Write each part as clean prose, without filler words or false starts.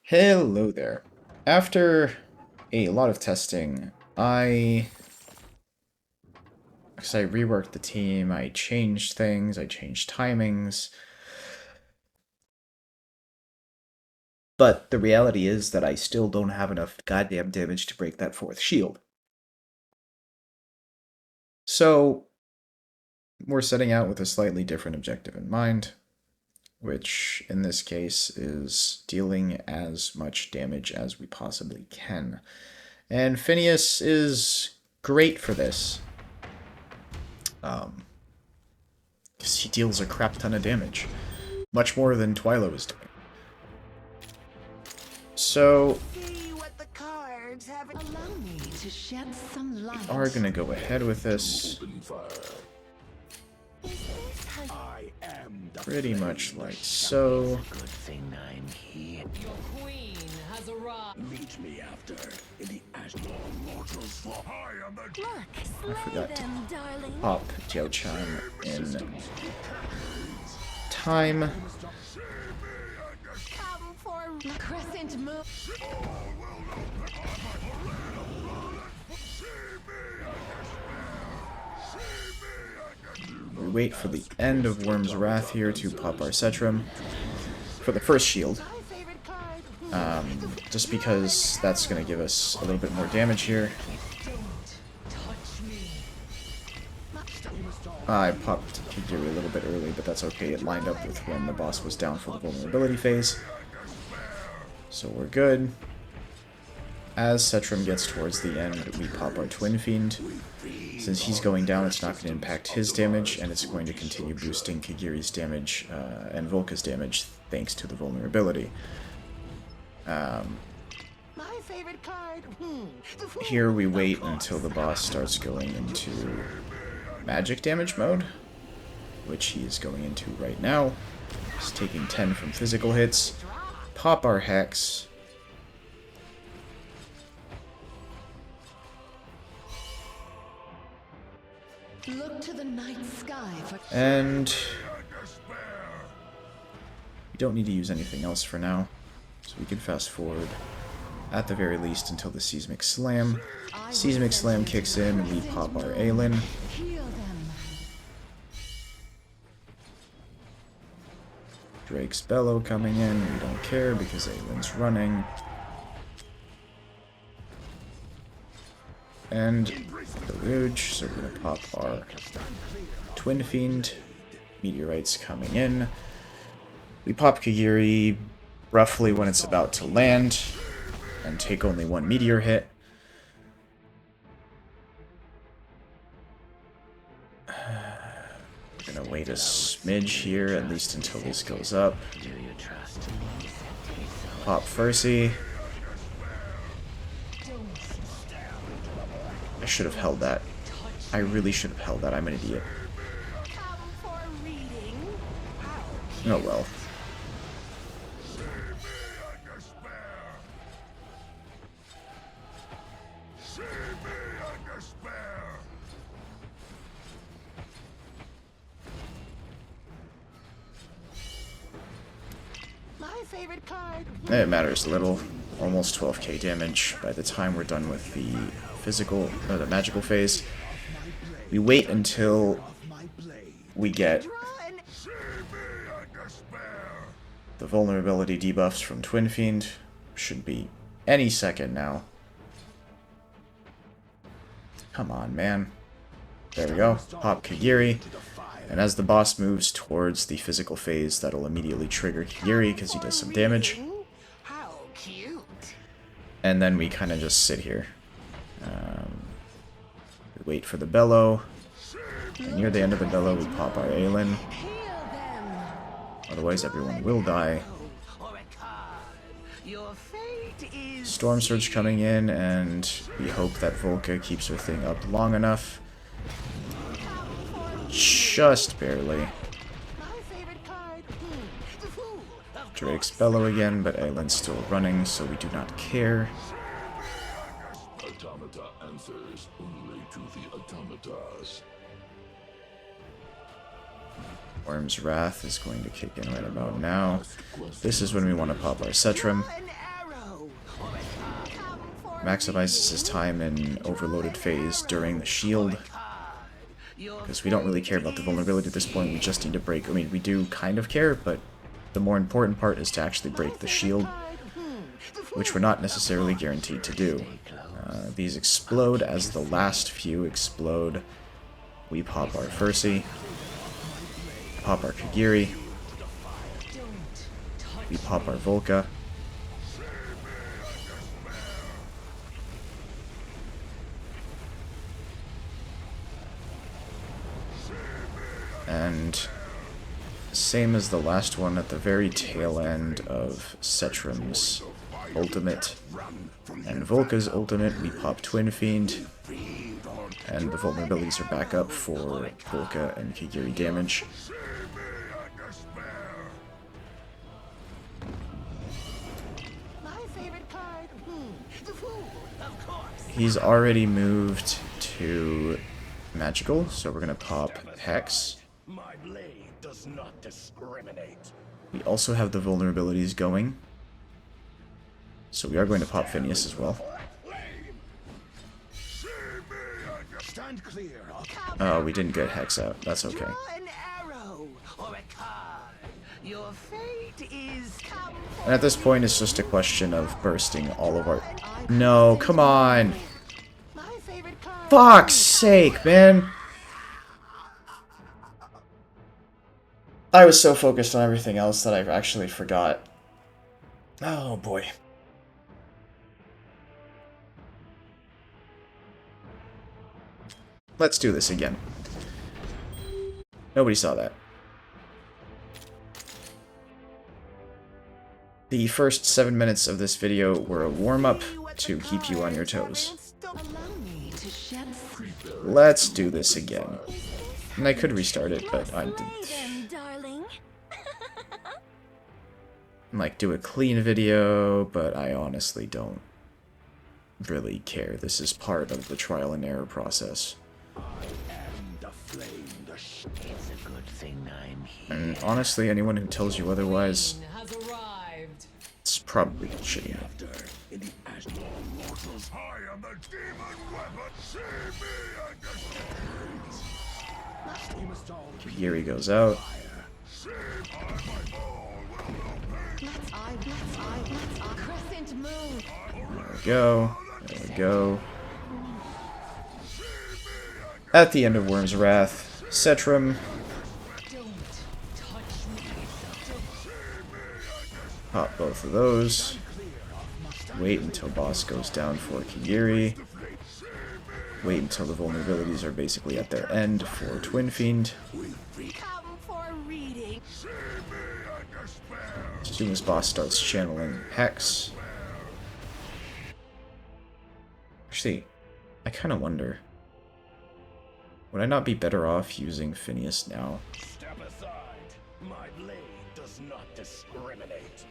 Hello there. After a lot of testing, because I reworked the team, I changed things, I changed timings, but the reality is that I still don't have enough goddamn damage to break that fourth shield. So, we're setting out with a slightly different objective in mind, which in this case is dealing as much damage as we possibly can. And Phineas is great for this. Because he deals a crap ton of damage. Much more than Twilo is doing. So, we are going to go ahead with this. Pretty much like so. I forgot to pop Diaochan in time. We wait for the end of Worm's Wrath here to pop our Setram for the first shield. Just because that's going to give us a little bit more damage here. I popped Kigiri a little bit early, but that's okay. It lined up with when the boss was down for the vulnerability phase. So we're good. As Setram gets towards the end, we pop our Twinfiend. Since he's going down, it's not going to impact his damage, and it's going to continue boosting Kigiri's damage and Volka's damage thanks to the vulnerability. Here we wait until the boss starts going into magic damage mode, which he is going into right now. He's taking 10 from physical hits. Pop our Hex. Look to the night sky for... And we don't need to use anything else for now, so we can fast forward at the very least until the Seismic Slam. Seismic Slam kicks in and we pop our Aylin. Drake's Bellow coming in, we don't care because Aylin's running. And Deluge, so we're going to pop our Twinfiend. Meteorites coming in. We pop Kigiri roughly when it's about to land, and take only one meteor hit. We're going to wait a smidge here, at least until this goes up. Pop Ferssi. I should have held that. I really should have held that. I'm an idiot. Oh well. It matters little. Almost 12k damage by the time we're done with the physical, or the magical phase. We wait until we get the vulnerability debuffs from Twinfiend. Should be any second now. Come on, man. There we go. Pop Kigiri. And as the boss moves towards the physical phase, that'll immediately trigger Kigiri because he does some damage. And then we kind of just sit here. We wait for the Bellow. And near the end of the Bellow, we pop our Aylin. Otherwise, everyone will die. Storm Surge coming in, and we hope that Volka keeps her thing up long enough. Just barely. Drake's Bellow again, but Aylin's still running, so we do not care. Automata answers only to the automatas. Worm's Wrath is going to kick in right about now. This is when we want to pop our Setram. maximizes his time in overloaded phase during the shield. Because we don't really care about the vulnerability at this point, we just need to break... I mean, we do kind of care, but the more important part is to actually break the shield, which we're not necessarily guaranteed to do. These explode as the last few explode. We pop our Ferssi, pop our Kigiri, we pop our Volka. And same as the last one, at the very tail end of Setram's ultimate and Volka's ultimate, we pop Twinfiend, and the vulnerabilities are back up for Volka and Kigiri damage. He's already moved to magical, so we're gonna pop Hex. My blade does not discriminate. We also have the vulnerabilities going, so we are going to pop Phineas as well. Stand clear. Oh, we didn't get Hex out. That's okay. An arrow or a card. Your fate is come. And at this point, it's just a question of bursting all of our... No, come on! My favorite card. Fuck's sake, man! I was so focused on everything else that I actually forgot. Oh boy. Let's do this again. Nobody saw that. The first 7 minutes of this video were a warm-up to keep you on your toes. Let's do this again. And I could restart it, but I didn't. Like, do a clean video, but I honestly don't really care. This is part of the trial and error process. It's a good thing I'm here. And honestly, anyone who tells you otherwise, it's probably shitty. In the ash mortals, I am the demon weapon. See me and must all Kigiri goes out. Crescent moon. There we go. There we go. At the end of Worm's Wrath, Setram pop both of those. Wait until boss goes down for Kigiri. Wait until the vulnerabilities are basically at their end for Twinfiend. come for a reading. As soon as boss starts channeling Hex. Actually, I kind of wonder, would I not be better off using Phineas now? Step aside. My blade does not discriminate.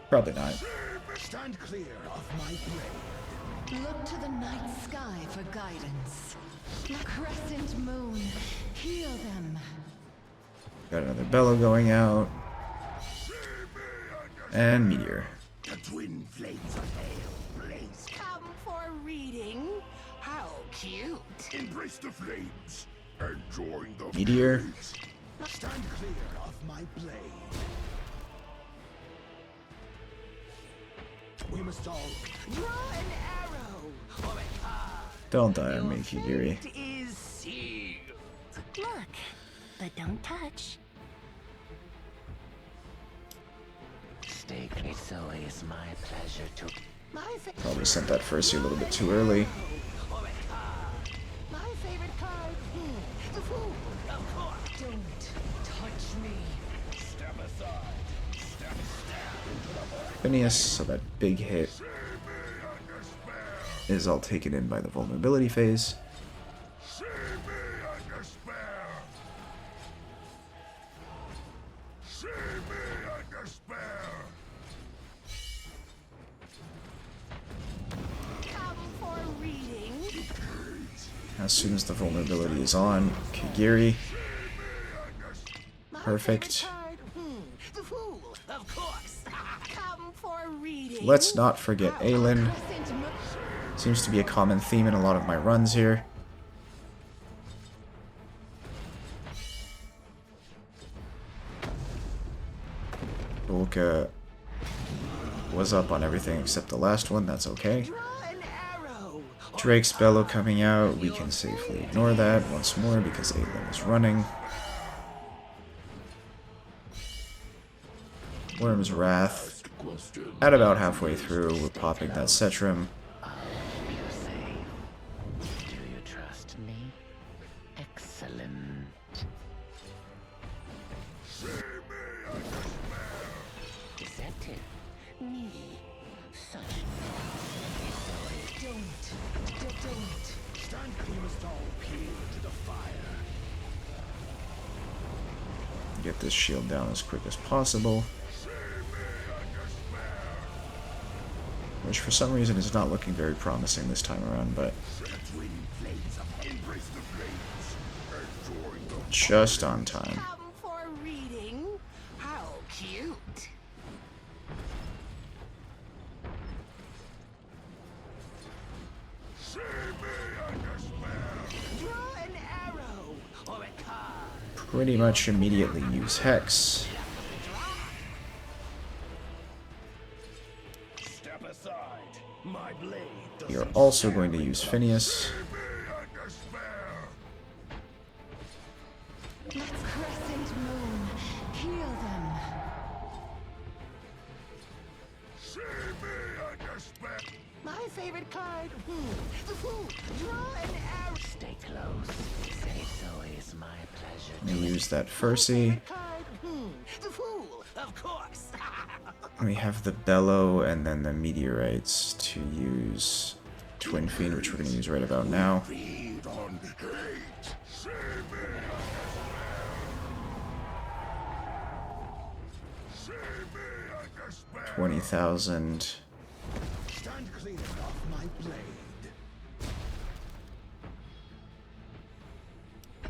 Probably not. Stand clear of my blade. Look to the night sky for guidance. Crescent moon, heal them. Got another bellow going out. And meteor. The twin flames of hell blaze. Come for a reading. How cute. Embrace the flames and join the Meteor. Stand clear of my blade. We must all draw an arrow or a card. Don't die on me, Kigiri. Fate is sealed. Look, but don't touch. Stay so is my pleasure to. Probably sent that Ferssi a little bit too early. My favorite card. The fool. Of course. Don't touch me. Step aside. Step into the void. Phineas, so that big hit is all taken in by the vulnerability phase. Come for a reading. As soon as the vulnerability is on, Kigiri. Perfect. reading? Let's not forget Aylin. Seems to be a common theme in a lot of my runs here. Volka was up on everything except the last one, that's okay. Draw an arrow. Drake's Bellow coming out, we can safely ignore that once more because Aylin is running. Worm's Wrath. At about halfway through, we're popping that Setram. You say, do you trust me? Excellent. Deceptive. Me. Such Don't. Stand clear, we must all appeal to the fire. Get this shield down as quick as possible. Which for some reason is not looking very promising this time around, but Twin flames of embrace the flames. Enjoy the just on time. Come for reading? How cute. See me and despair. Draw an arrow or a card. Pretty much immediately use Hex. Step aside. My blade does You're also going to use Phineas. Let's crescent moon. Heal them. My favorite card. The Fool. Draw an arrow. stay close. Say so is my pleasure. We use that Ferssi. Card. The Fool. Of course. We have the Bellow and then the Meteorites to use Twinfiend, which we're going to use right about now. Feed on hate. See me. 20,000. Stand clear of my blade.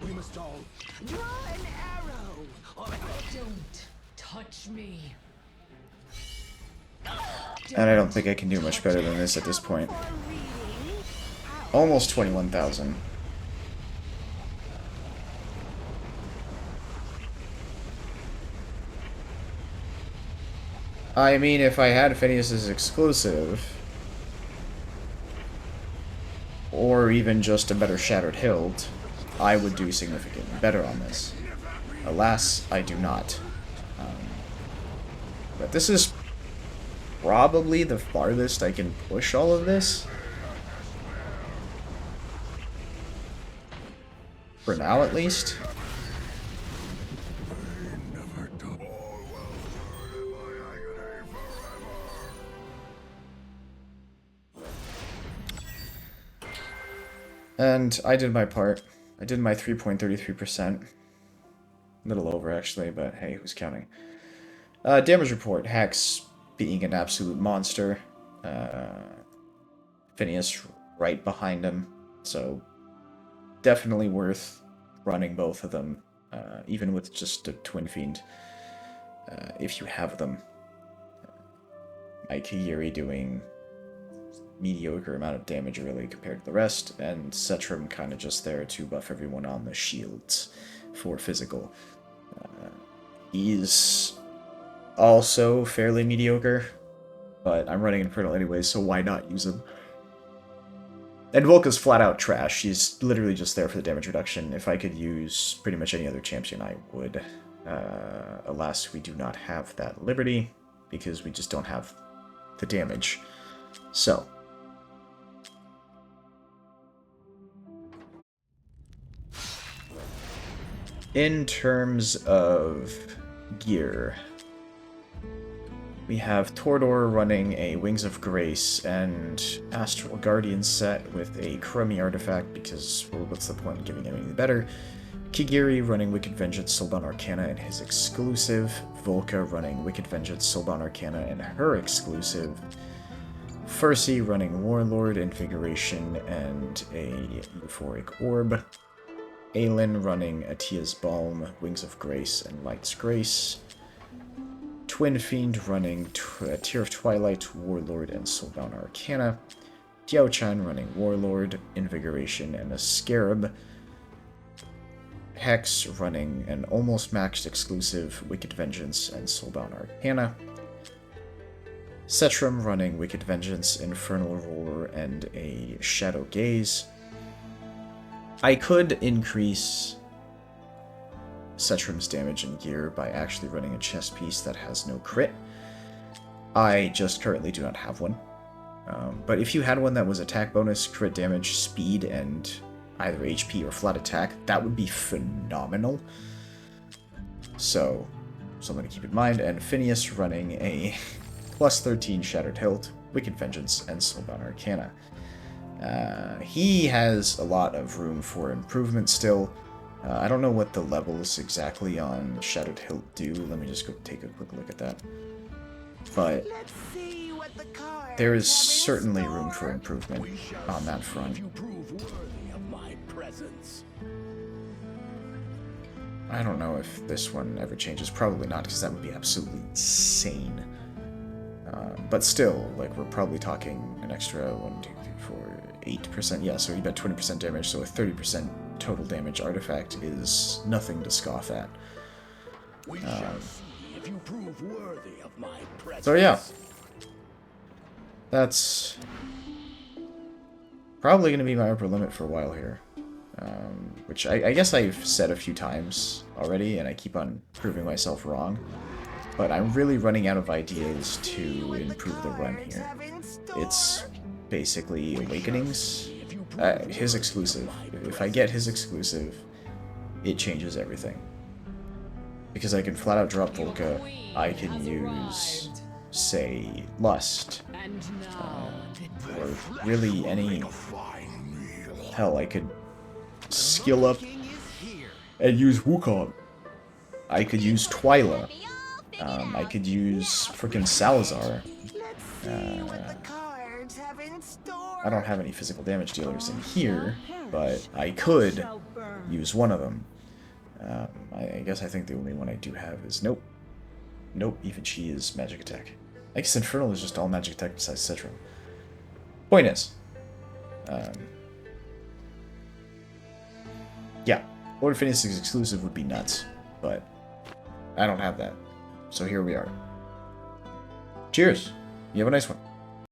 We must all draw an arrow or Don't touch me. And I don't think I can do much better than this at this point. Almost 21,000. I mean, if I had Phineas's exclusive, or even just a better Shattered Hilt, I would do significantly better on this. Alas, I do not. But this is probably the farthest I can push all of this. For now, at least. And I did my part. I did my 3.33%. A little over, actually, but hey, who's counting? Damage report. Hex being an absolute monster. Phineas right behind him. So, definitely worth running both of them. Even with just a Twinfiend. If you have them. My Kigiri doing mediocre amount of damage really compared to the rest, and Setram kind of just there to buff everyone on the shields for physical. He's also fairly mediocre, but I'm running Infernal anyways, so why not use him? And Volka's flat out trash. He's literally just there for the damage reduction. If I could use pretty much any other champion, I would. Alas, we do not have that liberty, because we just don't have the damage. So, in terms of gear, we have Torodor running a Wings of Grace and Astral Guardian set with a Crummy artifact because, well, what's the point in giving him anything better? Kigiri running Wicked Vengeance, Soulbound Arcana and his exclusive. Volka running Wicked Vengeance, Soulbound Arcana and her exclusive. Ferssi running Warlord, Invigoration, and a Euphoric Orb. Aylin running Atia's Balm, Wings of Grace, and Light's Grace. Twinfiend running Tear of Twilight, Warlord, and Soulbound Arcana. Diaochan running Warlord, Invigoration, and a Scarab. Hex running an almost maxed exclusive, Wicked Vengeance, and Soulbound Arcana. Setram running Wicked Vengeance, Infernal Roar, and a Shadow Gaze. I could increase Setram's damage and gear by actually running a chest piece that has no crit. I just currently do not have one. But if you had one that was attack bonus, crit damage, speed, and either HP or flat attack, that would be phenomenal. So something to keep in mind. And Phineas running a plus 13 Shattered Hilt, Wicked Vengeance, and Soulbound Arcana. He has a lot of room for improvement still. I don't know what the levels exactly on Shattered Hilt do. Let me just go take a quick look at that. But there is certainly room for improvement on that front. I don't know if this one ever changes. Probably not, because that would be absolutely insane. But still, like, we're probably talking an extra 1, 2, 3, 4, 8%. Yeah, so you bet 20% damage, so a 30% total damage artifact is nothing to scoff at. So yeah. That's probably going to be my upper limit for a while here. Which I guess I've said a few times already, and I keep on proving myself wrong. But I'm really running out of ideas to improve the run here. It's basically Awakenings. His exclusive. If I get his exclusive, it changes everything. Because I can flat out drop Volka, I can use, say, Lust. Or really any... Hell, I could skill up and use Wukong. I could use Twyla. I could use frickin' Salazar. I don't have any physical damage dealers in here, but I could use one of them. I guess I think the only one I do have is... Nope. Nope, even she is magic attack. I guess Infernal is just all magic attack besides Setram. Point is... yeah, Lord of Phineas' exclusive would be nuts, but I don't have that. So here we are. Cheers. You have a nice one.